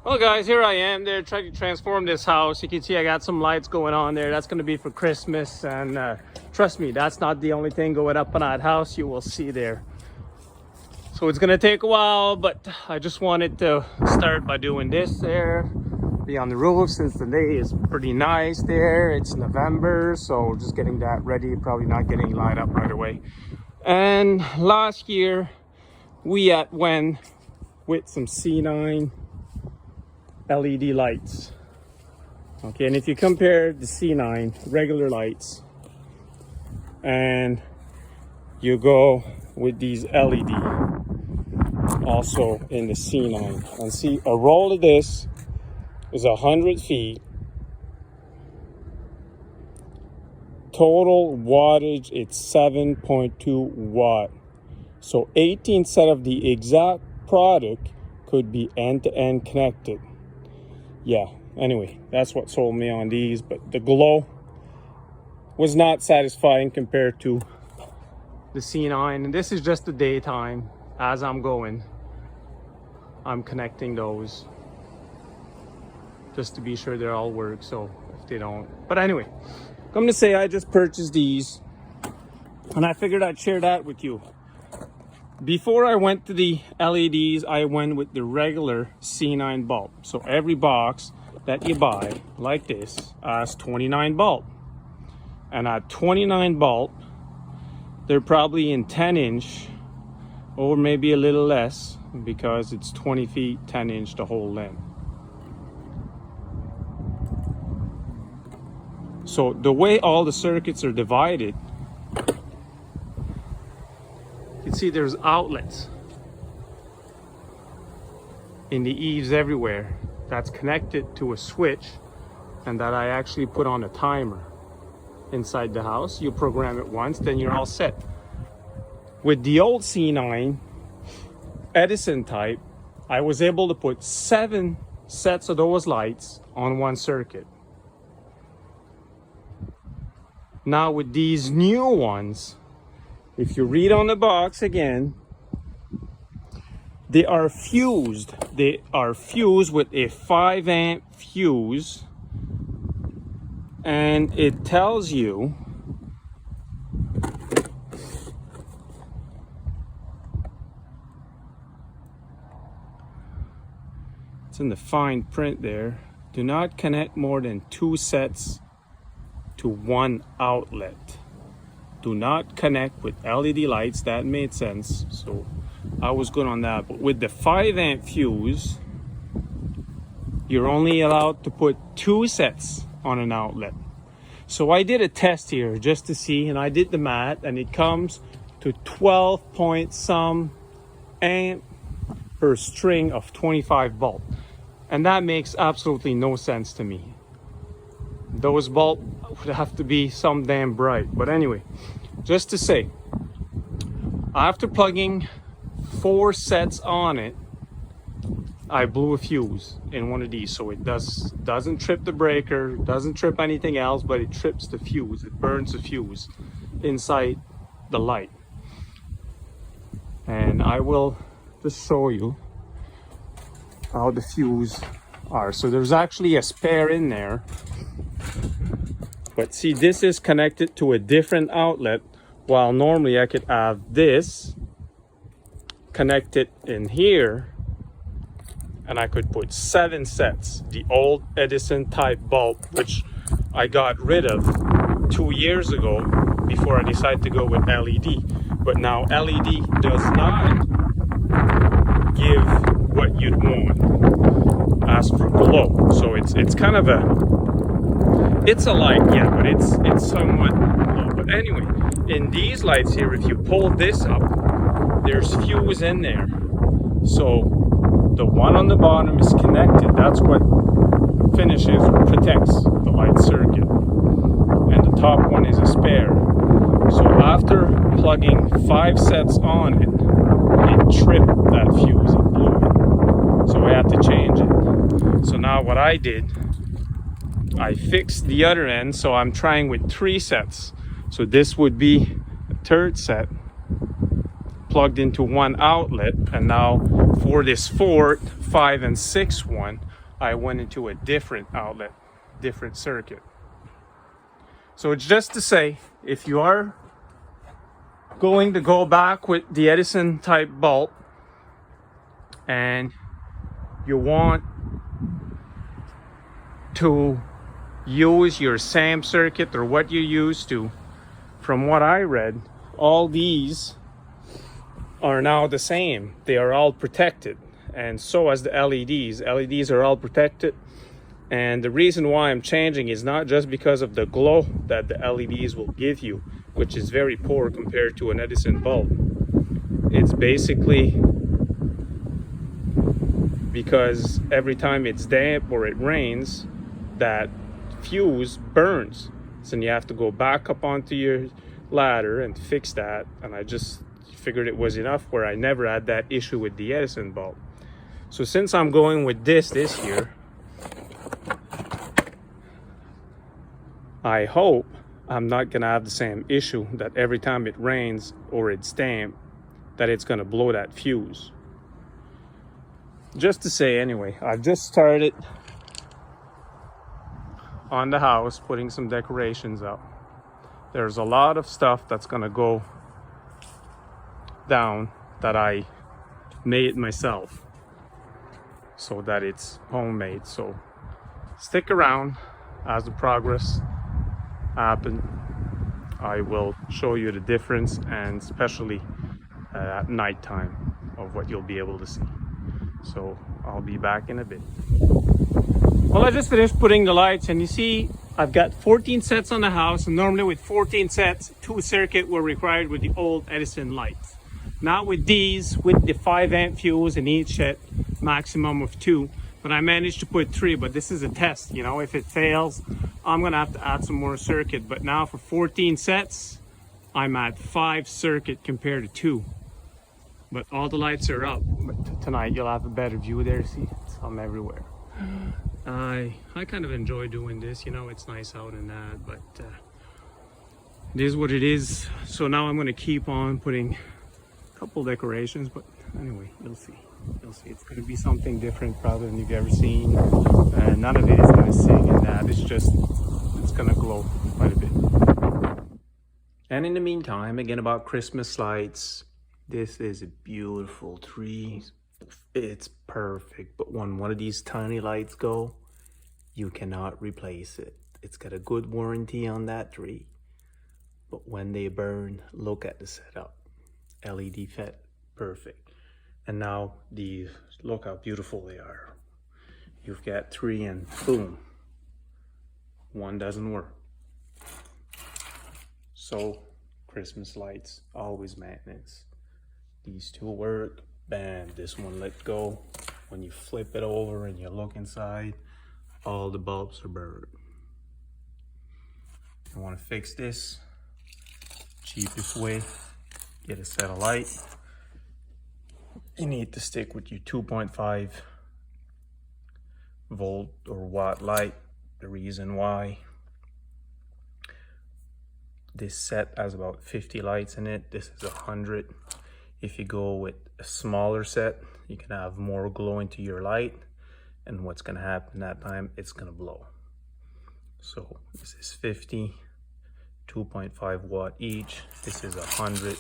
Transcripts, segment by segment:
Well guys, here I am. They're trying to transform this house. You can see I got some lights going on there. That's going to be for Christmas, and trust me, that's not the only thing going up on that house. You will see there. So it's going to take a while, but I just wanted to start by doing this there. Be on the roof since the day is pretty nice there. It's November, so just getting that ready. Probably not getting light up right away. And last year we went with some C9 LED lights. Okay, and if you compare the C9 regular lights and you go with these LED also in the C9, and see, a roll of this is 100 feet. Total wattage, it's 7.2 watt. So 18 set of the exact product could be end-to-end connected. Yeah, anyway, that's what sold me on these, but the glow was not satisfying compared to the C9. And this is just the daytime. As I'm going, I'm connecting those just to be sure they all work, so if they don't. But anyway, come to say, I just purchased these and I figured I'd share that with you. Before I went to the LEDs, I went with the regular C9 bulb. So every box that you buy like this has 29 bulb. And at 29 bulb, they're probably in 10-inch or maybe a little less, because it's 20 feet, 10-inch the whole length. So the way all the circuits are divided, you can see there's outlets in the eaves everywhere that's connected to a switch, and that I actually put on a timer inside the house. You program it once, then you're all set. With the old C9 Edison type, I was able to put 7 sets of those lights on one circuit. Now with these new ones, if you read on the box again, they are fused. They are fused with a 5-amp fuse, and it tells you it's in the fine print there. Do not connect more than 2 sets to one outlet. Do not connect with LED lights. That made sense, so I was good on that. But with the 5-amp fuse, you're only allowed to put 2 sets on an outlet. So I did a test here just to see, and I did the math, and it comes to 12 point some amp per string of 25 bulb. And that makes absolutely no sense to me. Those bulbs would have to be some damn bright. But anyway, just to say, after plugging 4 sets on it, I blew a fuse in one of these. So it doesn't trip the breaker, doesn't trip anything else, but it trips the fuse. It burns the fuse inside the light. And I will just show you how the fuse are. So there's actually a spare in there, but see, this is connected to a different outlet, while normally I could have this connected in here, and I could put 7 sets, the old Edison type bulb, which I got rid of 2 years ago before I decided to go with LED. But now LED does not give what you'd want as for glow. So it's kind of it's a light, yeah, but it's somewhat low. But anyway, in these lights here, if you pull this up, there's fuse in there. So the one on the bottom is connected. That's what finishes or protects the light circuit, and the top one is a spare. So after plugging 5 sets on it, it tripped that fuse. It blew it. So I had to change it. So now what I did, I fixed the other end. So I'm trying with 3 sets. So this would be a 3rd set plugged into one outlet, and now for this 4th, 5, and 6 one, I went into a different outlet, different circuit. So it's just to say, if you are going to go back with the Edison type bulb and you want to use your same circuit or what you used to, from what I read, all these are now the same. They are all protected, and so as the LEDs. LEDs are all protected, and the reason why I'm changing is not just because of the glow that the LEDs will give you, which is very poor compared to an Edison bulb. It's basically because every time it's damp or it rains, that fuse burns. So you have to go back up onto your ladder and fix that. And I just figured it was enough where I never had that issue with the Edison bulb. So since I'm going with this year, I hope I'm not gonna have the same issue that every time it rains or it's damp, that it's gonna blow that fuse. Just to say anyway, I've just started on the house putting some decorations up. There's a lot of stuff that's gonna go down that I made myself, so that it's homemade. So stick around. As the progress happen, I will show you the difference, and especially at nighttime, of what you'll be able to see. So I'll be back in a bit. Well, I just finished putting the lights, and you see I've got 14 sets on the house, and normally with 14 sets, 2 circuits were required with the old Edison lights. Not with these, with the 5 amp fuse in each set, maximum of 2. But I managed to put 3, but this is a test, you know. If it fails, I'm gonna have to add some more circuit. But now for 14 sets, I'm at 5 circuit compared to 2. But all the lights are up. But tonight you'll have a better view there. See, some everywhere. I kind of enjoy doing this, you know. It's nice out and that, but it is what it is. So now I'm gonna keep on putting a couple decorations, but anyway, you'll see. You'll see. It's going to be something different probably than you've ever seen. None of it is going to sing and that. It's going to glow quite a bit. And in the meantime, again, about Christmas lights. This is a beautiful tree. It's perfect. But when one of these tiny lights go, you cannot replace it. It's got a good warranty on that tree. But when they burn, look at the setup. LED FET, perfect. And now these, look how beautiful they are. You've got 3 and boom, 1 doesn't work. So Christmas lights, always maintenance. These 2 work, bam, this one let go. When you flip it over and you look inside, all the bulbs are burned. You want to fix this, cheapest way, get a set of light. You need to stick with your 2.5 volt or watt light. The reason why, this set has about 50 lights in it. This is 100. If you go with a smaller set, you can have more glow into your light, and what's going to happen that time, it's going to blow. So this is 50, 2.5 watt each. This is 100.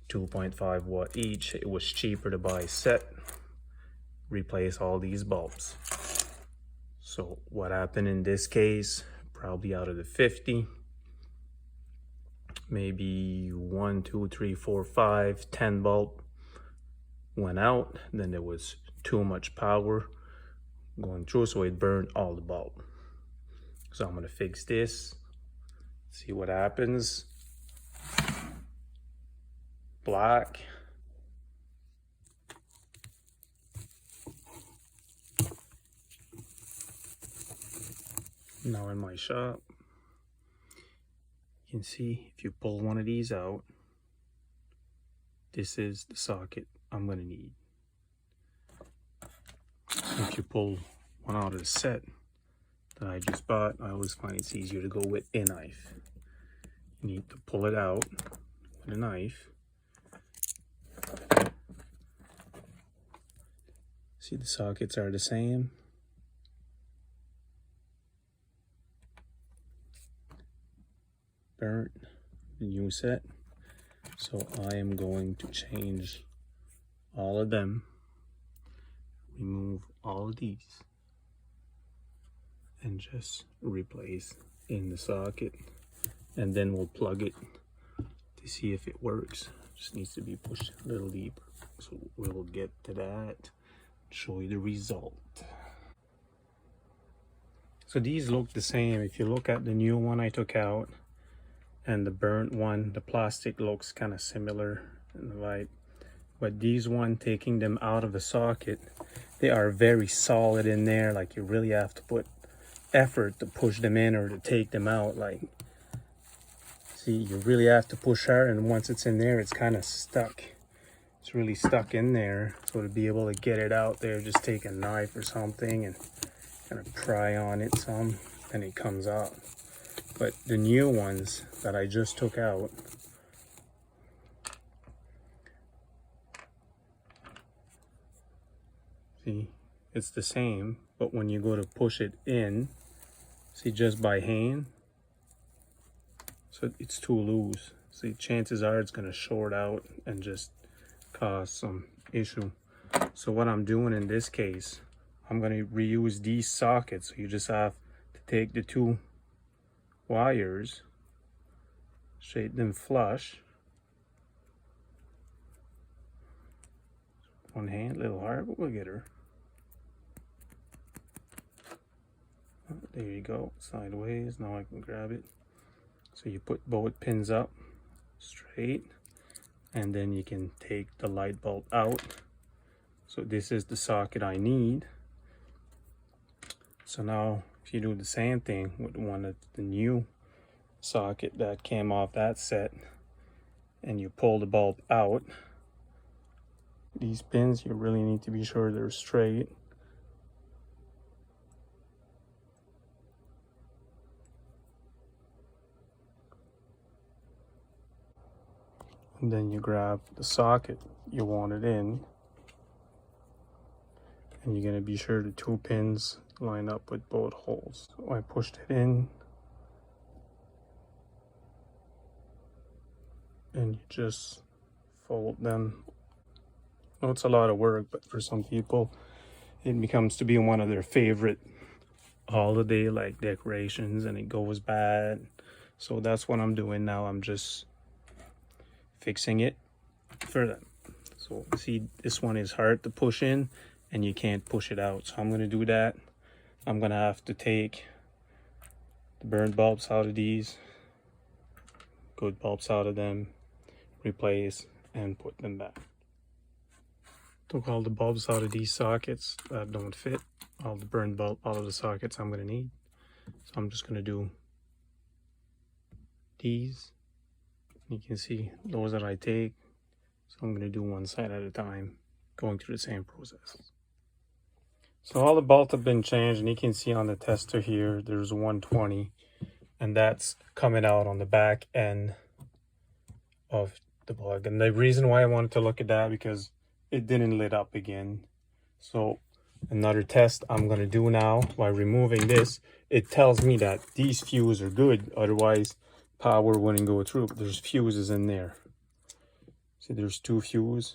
2.5 watt each. It was cheaper to buy a set, replace all these bulbs. So what happened in this case, probably out of the 50, maybe 1, 2, 3, 4, 5, 10 bulb went out. Then there was too much power going through, so it burned all the bulb. So I'm gonna fix this, see what happens. Black. Now in my shop, you can see if you pull one of these out, this is the socket I'm going to need. If you pull one out of the set that I just bought, I always find it's easier to go with a knife. You need to pull it out with a knife. See, the sockets are the same. burnt, the new set. So I am going to change all of them, remove all of these, and just replace in the socket, and then we'll plug it to see if it works. Just needs to be pushed a little deeper. So we'll get to that, show you the result. So these look the same. If you look at the new one I took out and the burnt one, the plastic looks kind of similar in the vibe. But these one, taking them out of the socket, they are very solid in there. Like you really have to put effort to push them in or to take them out. Like, see, you really have to push hard, and once it's in there, it's kind of stuck. It's really stuck in there. So to be able to get it out there, just take a knife or something and kind of pry on it some, and it comes out. But the new ones that I just took out, see, it's the same, but when you go to push it in, see, just by hand, so it's too loose. See, chances are it's going to short out and just cause some issue. So what I'm doing in this case, I'm going to reuse these sockets. So you just have to take the two wires, shape them flush. One hand, a little hard, but we'll get her. There you go, sideways. Now I can grab it. So you put both pins up straight, and then you can take the light bulb out. So this is the socket I need. So now if you do the same thing with one of the new socket that came off that set, and you pull the bulb out, these pins, you really need to be sure they're straight. And then you grab the socket you want it in, and you're going to be sure the two pins line up with both holes. So I pushed it in, and you just fold them. Well, it's a lot of work, but for some people it becomes to be one of their favorite holiday like decorations, and it goes bad. So that's what I'm doing now. I'm just fixing it for them. So see, this one is hard to push in and you can't push it out. So I'm going to do that. I'm going to have to take the burnt bulbs out of these, good bulbs out of them, replace and put them back. Took all the bulbs out of these sockets that don't fit, all the burnt bulb out of the sockets I'm going to need. So I'm just going to do these. You can see those that I take. So I'm going to do one side at a time, going through the same process. So all the bolts have been changed, and you can see on the tester here, there's 120, and that's coming out on the back end of the plug. And the reason why I wanted to look at that, because it didn't lit up again. So another test I'm going to do now by removing this, it tells me that these fuses are good, otherwise power wouldn't go through. But there's fuses in there. See, there's two fuses.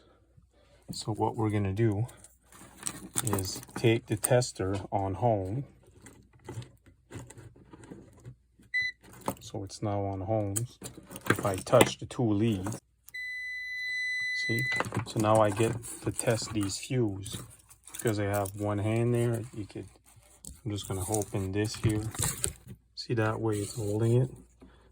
So what we're going to do is take the tester on home. So it's now on homes. If I touch the two leads, see, so now I get to test these fuses. Because I have one hand there, I'm just going to open this here. See, that way it's holding it.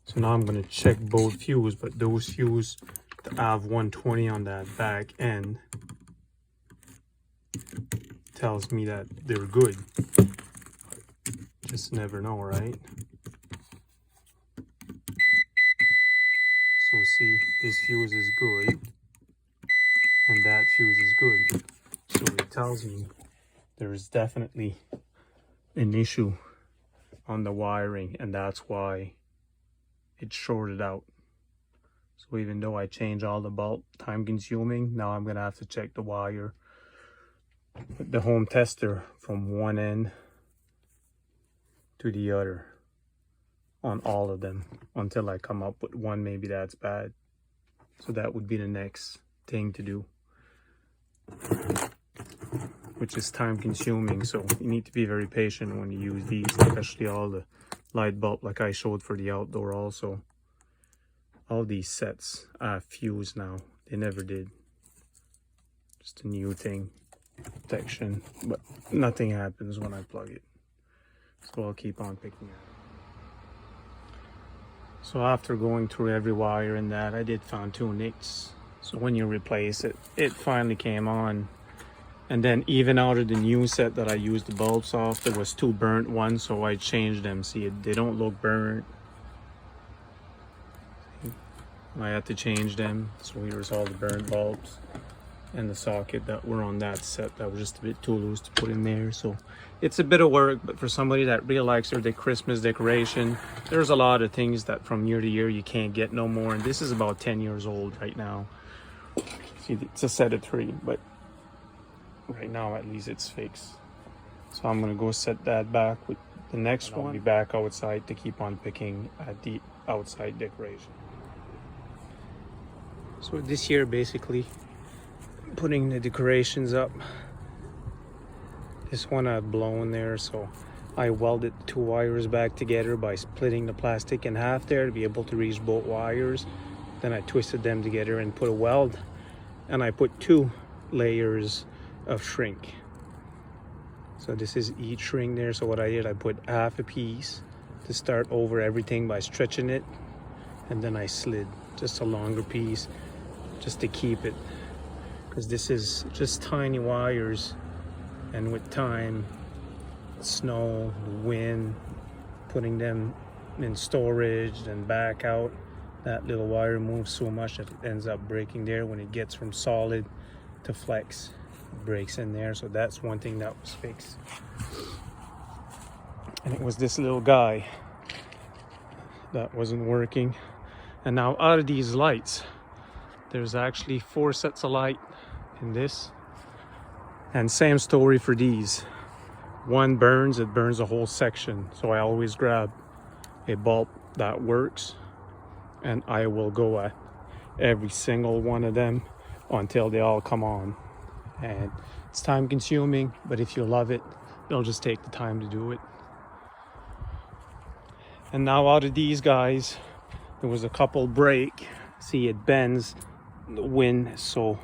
So now I'm going to check both fuses, but those fuses that have 120 on that back end tells me that they're good. Just never know, right? So see, this fuse is good, and that fuse is good. So it tells me there is definitely an issue on the wiring, and that's why it's shorted out. So even though I change all the bulb, time consuming, now I'm going to have to check the wire with the home tester from one end to the other on all of them until I come up with one maybe that's bad. So that would be the next thing to do, which is time consuming. So you need to be very patient when you use these, especially all the light bulb like I showed for the outdoor. Also, all these sets are fused now. They never did. Just a new thing, protection, but nothing happens when I plug it. So I'll keep on picking it. So after going through every wire in that, I did found 2 nicks. So when you replace it, it finally came on. And then even out of the new set that I used the bulbs off, there was 2 burnt ones, so I changed them. See, they don't look burnt. I had to change them. So here's all the burnt bulbs and the socket that were on that set that was just a bit too loose to put in there. So it's a bit of work, but for somebody that really likes their Christmas decoration, there's a lot of things that from year to year you can't get no more. And this is about 10 years old right now. See, it's a set of 3, but right now at least it's fixed. So I'm gonna go set that back with the next one. I'll be back outside to keep on picking at the outside decoration. So this year basically putting the decorations up. This one I've blown there, so I welded 2 wires back together by splitting the plastic in half there to be able to reach both wires. Then I twisted them together and put a weld, and I put 2 layers of shrink. So this is each shrink there. So what I did, I put half a piece to start over everything by stretching it, and then I slid just a longer piece just to keep it, because this is just tiny wires, and with time, snow, wind, putting them in storage and back out, that little wire moves so much that it ends up breaking there. When it gets from solid to flex, it breaks in there. So that's one thing that was fixed, and it was this little guy that wasn't working. And now out of these lights, there's actually 4 sets of light in this, and same story for these. One burns, it burns a whole section. So I always grab a bulb that works, and I will go at every single one of them until they all come on. And it's time consuming, but if you love it, it'll just take the time to do it. And now out of these guys, there was a couple break. See, it bends the wind, so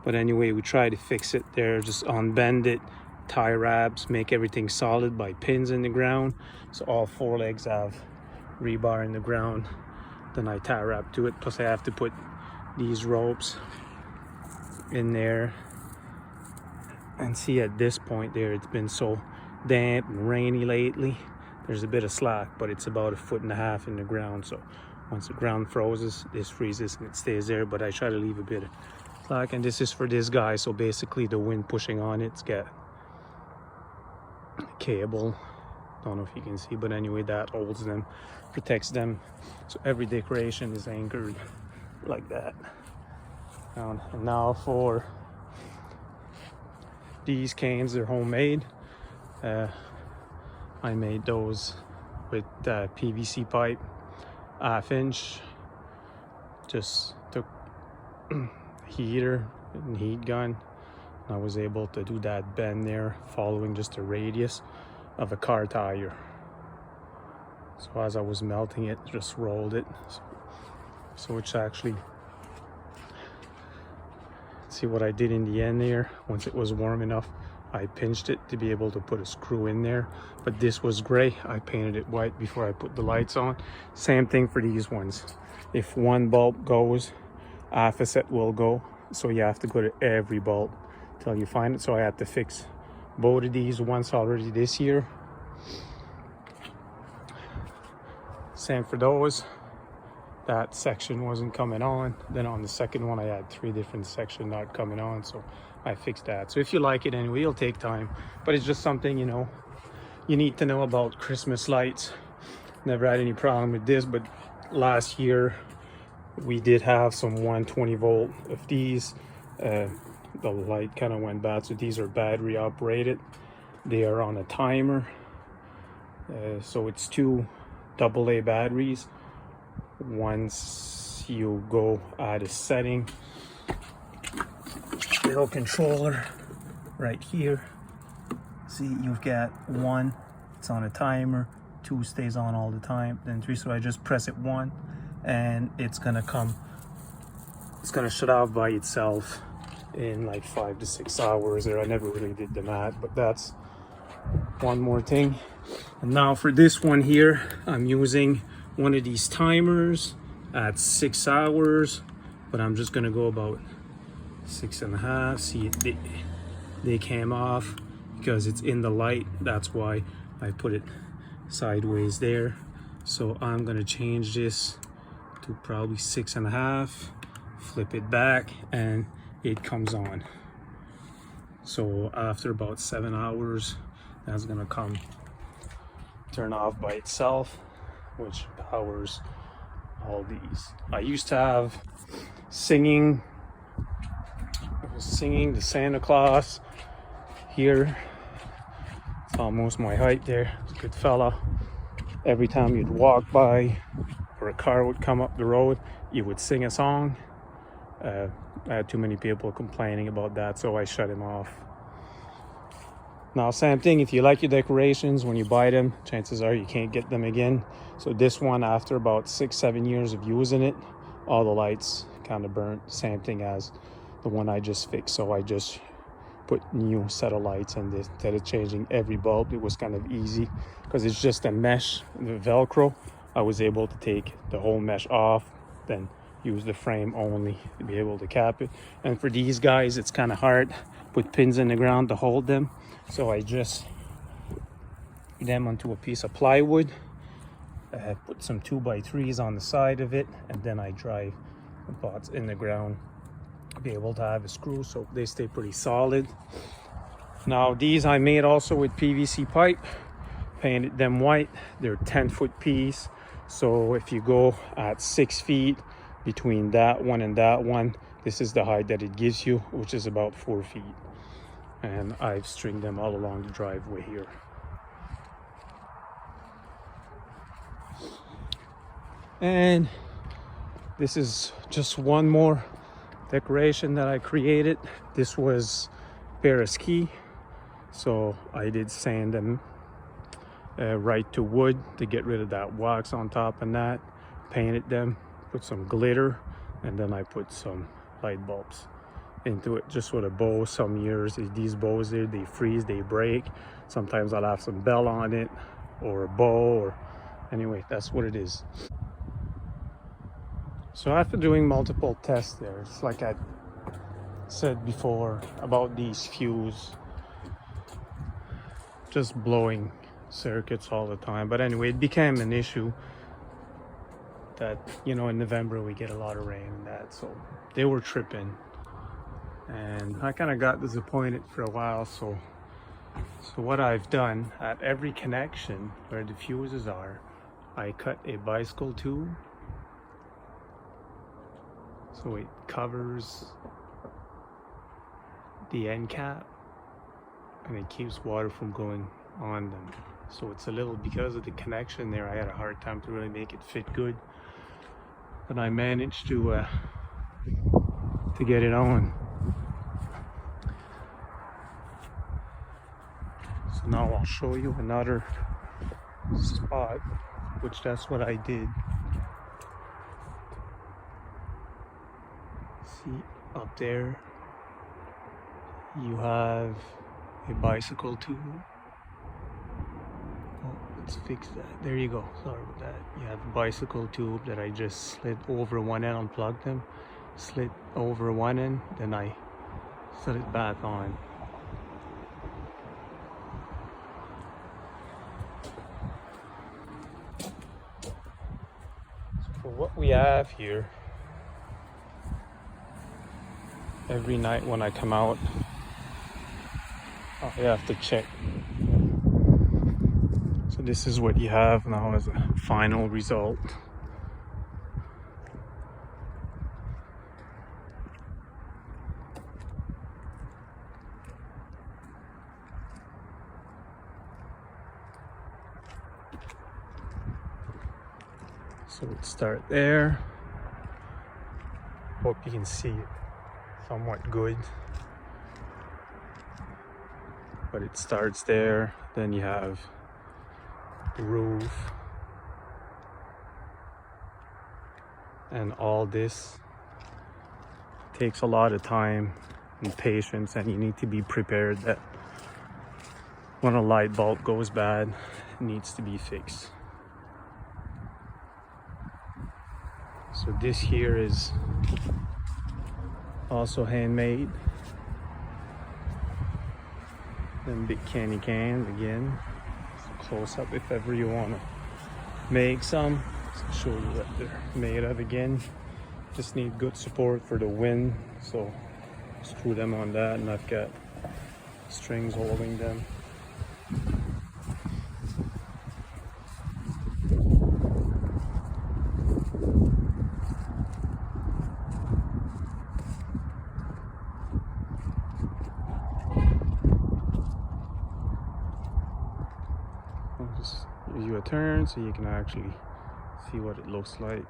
but anyway, we try to fix it there. Just unbend it, tie wraps, make everything solid by pins in the ground. So all 4 legs have rebar in the ground. Then I tie wrap to it. Plus I have to put these ropes in there. And see, at this point there, it's been so damp and rainy lately. There's a bit of slack, but it's about 1.5 feet in the ground. So once the ground freezes, this freezes and it stays there. But I try to leave a bit of slack. And this is for this guy. So basically the wind pushing on it's got a cable. Don't know if you can see, but anyway, that holds them, protects them. So every decoration is anchored like that. And now for these canes, they're homemade. I made those with PVC pipe, 1/2 inch. Just took heater and heat gun. I was able to do that bend there following just a radius of a car tire. So as I was melting it, just rolled it. So it's actually, see what I did in the end there. Once it was warm enough, I pinched it to be able to put a screw in there. But this was gray. I painted it white before I put the lights on. Same thing for these ones. If one bulb goes, 1/2 set will go. So you have to go to every bulb till you find it. So I had to fix both of these once already this year. Same for those. That section wasn't coming on. Then on the second one, I had 3 different sections not coming on. So I fixed that. So if you like it anyway, it'll take time. But it's just something, you know, you need to know about Christmas lights. Never had any problem with this, but last year we did have some 120 volt of these. The light kind of went bad, so these are battery operated. They are on a timer, so it's 2 AA batteries. Once you go add a setting, little controller right here. See, you've got 1, it's on a timer, 2 stays on all the time, then 3, so I just press it 1 and it's gonna shut off by itself in like 5 to 6 hours. There, I never really did the math, but that's one more thing. And now for this one here, I'm using one of these timers at 6 hours, but I'm just gonna go about 6.5. See, they came off because it's in the light. That's why I put it sideways there. So I'm gonna change this to probably 6.5, flip it back, and it comes on. So after about 7 hours, that's gonna turn off by itself, which powers all these. I used to have singing the Santa Claus here. It's almost my height there. It's a good fella. Every time you'd walk by or a car would come up the road, you would sing a song. I had too many people complaining about that, so I shut him off. Now, same thing, if you like your decorations, when you buy them, chances are you can't get them again. So this one, after about 6-7 years of using it, all the lights kind of burnt. Same thing as the one I just fixed. So I just put new set of lights, and instead of changing every bulb, it was kind of easy because it's just a mesh, the Velcro. I was able to take the whole mesh off, then use the frame only to be able to cap it. And for these guys, it's kind of hard, put pins in the ground to hold them. So I just put them onto a piece of plywood, put some 2x3s on the side of it, and then I drive the pots in the ground to be able to have a screw so they stay pretty solid. Now these I made also with PVC pipe, painted them white. They're 10-foot piece. So if you go at 6 feet between that one and that one, this is the height that it gives you, which is about 4 feet. And I've stringed them all along the driveway here. And this is just one more decoration that I created. This was pair of ski, so I did sand them right to wood to get rid of that wax on top, and that painted them, put some glitter, and then I put some light bulbs into it just with a bow. Some years these bows there, they freeze, they break. Sometimes I'll have some bell on it or a bow, or anyway, that's what it is. So after doing multiple tests there, it's like I said before about these fuse just blowing circuits all the time. But anyway, it became an issue that, you know, in November we get a lot of rain and that, so they were tripping. And I kind of got disappointed for a while, so what I've done, at every connection where the fuses are, I cut a bicycle tube so it covers the end cap and it keeps water from going on them. So it's a little, because of the connection there, I had a hard time to really make it fit good, but I managed to get it on. So now I'll show you another spot, which that's what I did. See, up there you have a bicycle tube. Oh, let's fix that. There you go. Sorry about that. You have a bicycle tube that I just slid over one end, unplugged them, slid over one end, then I set it back on. So for what we have here, every night when I come out, I have to check. So this is what you have now as a final result. So it start there. Hope you can see it somewhat good. But it starts there, then you have the roof. And all this takes a lot of time and patience, and you need to be prepared that when a light bulb goes bad, it needs to be fixed. So this here is also handmade. Then big candy cans again. So close up if ever you want to make some. So show you what they're made of again. Just need good support for the wind. So screw them on that, and I've got strings holding them. I'll just give you a turn so you can actually see what it looks like.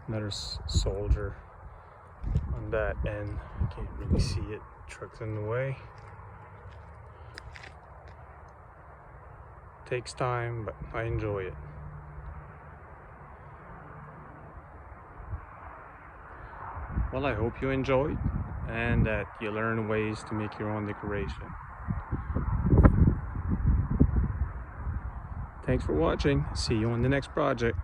Another soldier on that end. Can't really see it. Truck's in the way. Takes time, but I enjoy it. Well, I hope you enjoyed and that you learn ways to make your own decoration. Thanks for watching. See you on the next project.